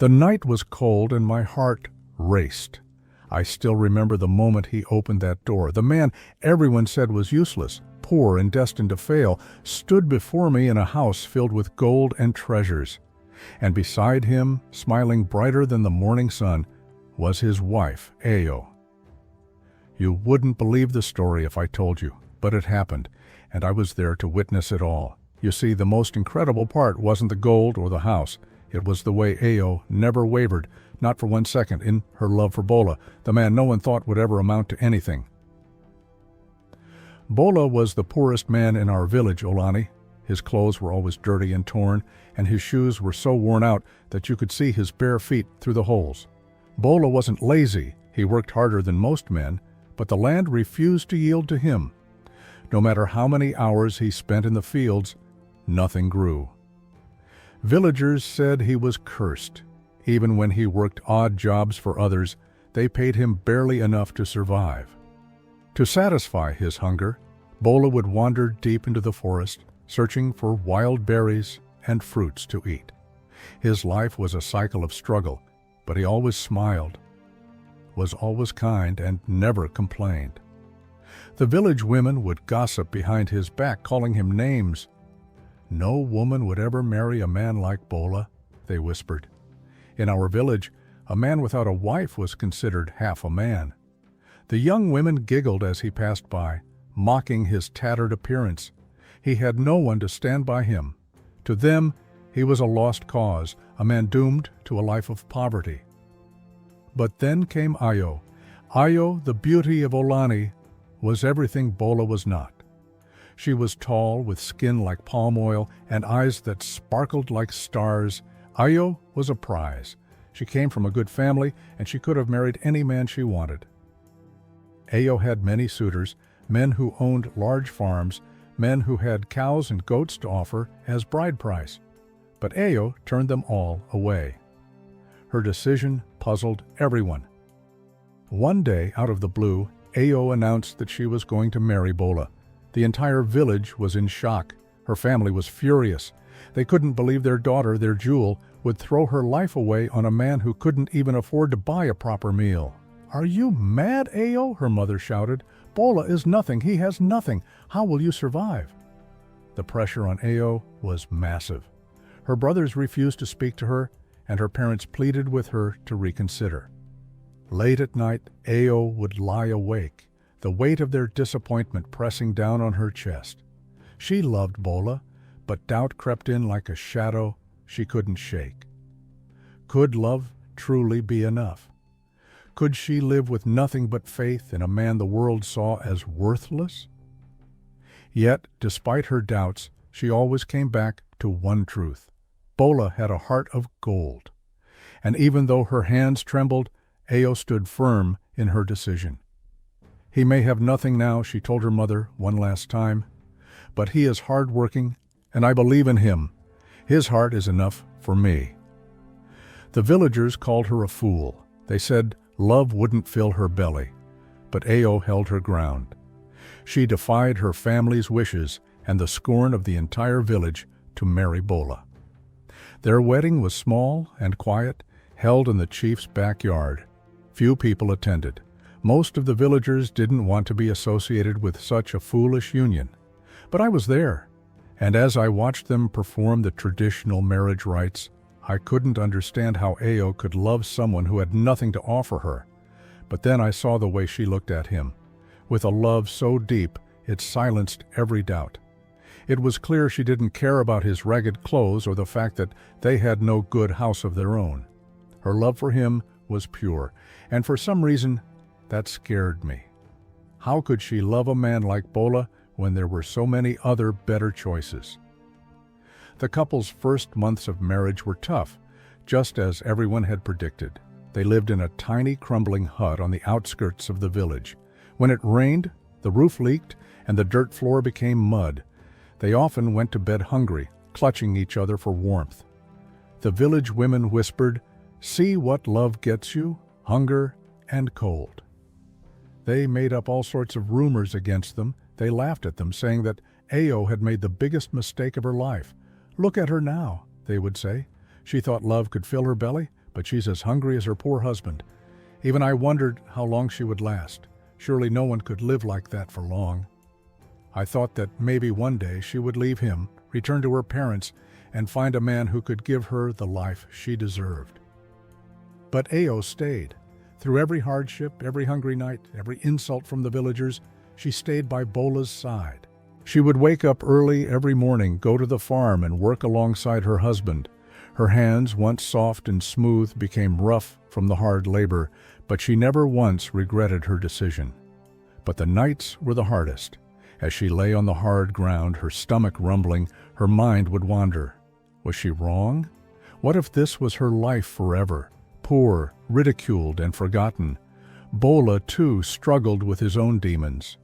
The night was cold and my heart raced. I still remember the moment he opened that door. The man everyone said was useless, poor and destined to fail, stood before me in a house filled with gold and treasures. And beside him, smiling brighter than the morning sun, was his wife, Ao. You wouldn't believe the story if I told you, but it happened, and I was there to witness it all. You see, the most incredible part wasn't the gold or the house. It was the way Ao never wavered, not for 1 second, in her love for Bola, the man no one thought would ever amount to anything. Bola was the poorest man in our village, Olani. His clothes were always dirty and torn, and his shoes were so worn out that you could see his bare feet through the holes. Bola wasn't lazy. He worked harder than most men, but the land refused to yield to him. No matter how many hours he spent in the fields, nothing grew. Villagers said he was cursed. Even when he worked odd jobs for others, they paid him barely enough to survive. To satisfy his hunger, Bola would wander deep into the forest, searching for wild berries and fruits to eat. His life was a cycle of struggle, but he always smiled, was always kind, and never complained. The village women would gossip behind his back, calling him names. No woman would ever marry a man like Bola, they whispered. In our village, a man without a wife was considered half a man. The young women giggled as he passed by, mocking his tattered appearance. He had no one to stand by him. To them, he was a lost cause, a man doomed to a life of poverty. But then came Ao. Ao, the beauty of Olani, was everything Bola was not. She was tall, with skin like palm oil and eyes that sparkled like stars. Ao was a prize. She came from a good family, and she could have married any man she wanted. Ao had many suitors, men who owned large farms, men who had cows and goats to offer as bride price. But Ao turned them all away. Her decision puzzled everyone. One day, out of the blue, Ao announced that she was going to marry Bola. The entire village was in shock. Her family was furious. They couldn't believe their daughter, their jewel, would throw her life away on a man who couldn't even afford to buy a proper meal. "Are you mad, Ao?" her mother shouted. "Bola is nothing. He has nothing. How will you survive?" The pressure on Ao was massive. Her brothers refused to speak to her, and her parents pleaded with her to reconsider. Late at night, Ao would lie awake, the weight of their disappointment pressing down on her chest. She loved Bola, but doubt crept in like a shadow she couldn't shake. Could love truly be enough? Could she live with nothing but faith in a man the world saw as worthless? Yet, despite her doubts, she always came back to one truth. Bola had a heart of gold. And even though her hands trembled, Ao stood firm in her decision. "He may have nothing now," she told her mother one last time, "but he is hard-working, and I believe in him. His heart is enough for me." The villagers called her a fool. They said love wouldn't fill her belly, but Ao held her ground. She defied her family's wishes and the scorn of the entire village to marry Bola. Their wedding was small and quiet, held in the chief's backyard. Few people attended. Most of the villagers didn't want to be associated with such a foolish union. But I was there, and as I watched them perform the traditional marriage rites, I couldn't understand how Ao could love someone who had nothing to offer her. But then I saw the way she looked at him, with a love so deep it silenced every doubt. It was clear she didn't care about his ragged clothes or the fact that they had no good house of their own. Her love for him was pure, and for some reason, that scared me. How could she love a man like Bola when there were so many other better choices? The couple's first months of marriage were tough, just as everyone had predicted. They lived in a tiny crumbling hut on the outskirts of the village. When it rained, the roof leaked and the dirt floor became mud. They often went to bed hungry, clutching each other for warmth. The village women whispered, "See what love gets you, hunger and cold." They made up all sorts of rumors against them. They laughed at them, saying that Ao had made the biggest mistake of her life. "Look at her now," they would say. "She thought love could fill her belly, but she's as hungry as her poor husband. Even I wondered how long she would last. Surely no one could live like that for long. I thought that maybe one day she would leave him, return to her parents, and find a man who could give her the life she deserved. But Ao stayed. Through every hardship, every hungry night, every insult from the villagers, she stayed by Bola's side. She would wake up early every morning, go to the farm, and work alongside her husband. Her hands, once soft and smooth, became rough from the hard labor, but she never once regretted her decision. But the nights were the hardest. As she lay on the hard ground, her stomach rumbling, her mind would wander. Was she wrong? What if this was her life forever? Poor, ridiculed, and forgotten. Bola, too, struggled with his own demons.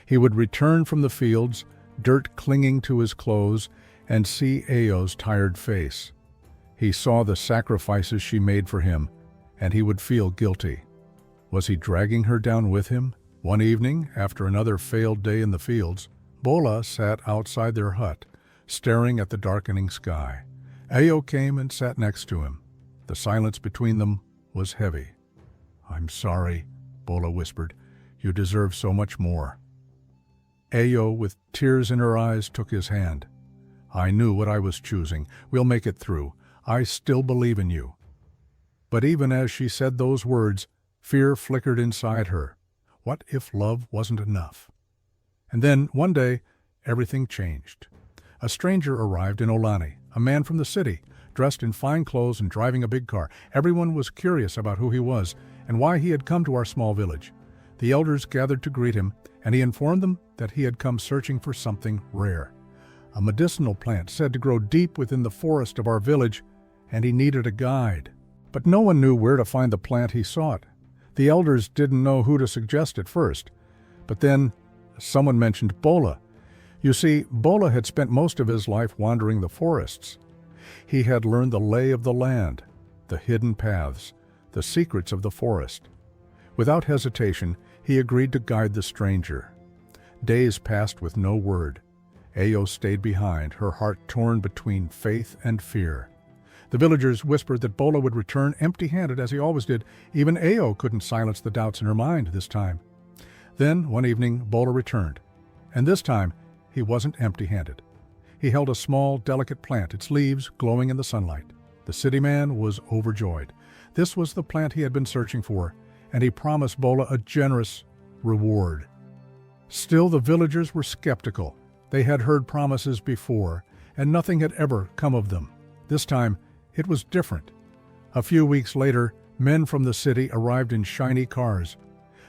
He would return from the fields, dirt clinging to his clothes, and see Ao's tired face. He saw the sacrifices she made for him, and he would feel guilty. Was he dragging her down with him? One evening, after another failed day in the fields, Bola sat outside their hut, staring at the darkening sky. Ao came and sat next to him. The silence between them was heavy. "I'm sorry," Bola whispered. "You deserve so much more." Ao, with tears in her eyes, took his hand. "I knew what I was choosing. We'll make it through. I still believe in you." But even as she said those words, fear flickered inside her. What if love wasn't enough? And then, one day, everything changed. A stranger arrived in Olani, a man from the city, dressed in fine clothes and driving a big car. Everyone was curious about who he was and why he had come to our small village. The elders gathered to greet him, and he informed them that he had come searching for something rare. A medicinal plant said to grow deep within the forest of our village, and he needed a guide. But no one knew where to find the plant he sought. The elders didn't know who to suggest at first. But then someone mentioned Bola. You see, Bola had spent most of his life wandering the forests. He had learned the lay of the land, the hidden paths, the secrets of the forest. Without hesitation, he agreed to guide the stranger. Days passed with no word. Ao stayed behind, her heart torn between faith and fear. The villagers whispered that Bola would return empty-handed as he always did. Even Ao couldn't silence the doubts in her mind this time. Then, one evening, Bola returned. And this time, he wasn't empty-handed. He held a small, delicate plant, its leaves glowing in the sunlight. The city man was overjoyed. This was the plant he had been searching for, and he promised Bola a generous reward. Still, the villagers were skeptical. They had heard promises before, and nothing had ever come of them. This time, it was different. A few weeks later, men from the city arrived in shiny cars.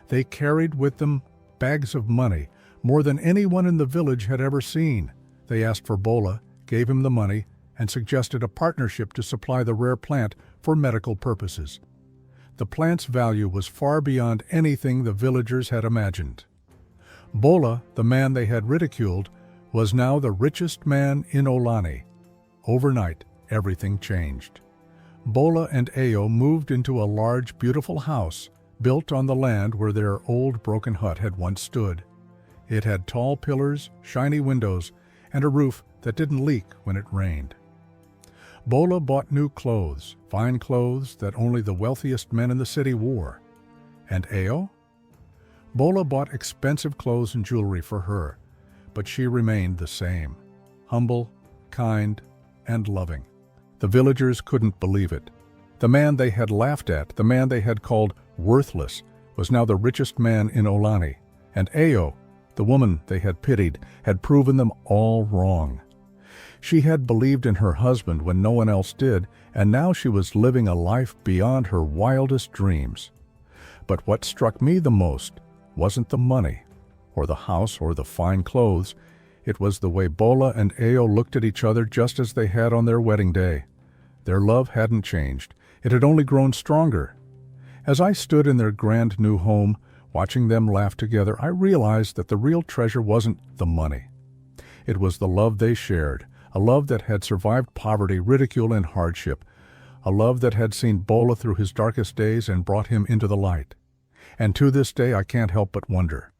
They carried with them bags of money, more than anyone in the village had ever seen. They asked for Bola, gave him the money, and suggested a partnership to supply the rare plant for medical purposes. The plant's value was far beyond anything the villagers had imagined. Bola, the man they had ridiculed, was now the richest man in Olani. Overnight, everything changed. Bola and Ao moved into a large, beautiful house built on the land where their old broken hut had once stood. It had tall pillars, shiny windows, and a roof that didn't leak when it rained. Bola bought new clothes, fine clothes that only the wealthiest men in the city wore. And Ao? Bola bought expensive clothes and jewelry for her, but she remained the same, humble, kind, and loving. The villagers couldn't believe it. The man they had laughed at, the man they had called worthless, was now the richest man in Olani, and Ao, the woman they had pitied, had proven them all wrong. She had believed in her husband when no one else did, and now she was living a life beyond her wildest dreams. But what struck me the most wasn't the money, or the house, or the fine clothes. It was the way Bola and Ao looked at each other just as they had on their wedding day. Their love hadn't changed. It had only grown stronger. As I stood in their grand new home, watching them laugh together, I realized that the real treasure wasn't the money. It was the love they shared, a love that had survived poverty, ridicule, and hardship, a love that had seen Bola through his darkest days and brought him into the light. And to this day I can't help but wonder,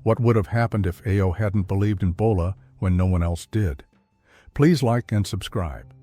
what would have happened if Ao hadn't believed in Bola when no one else did? Please like and subscribe.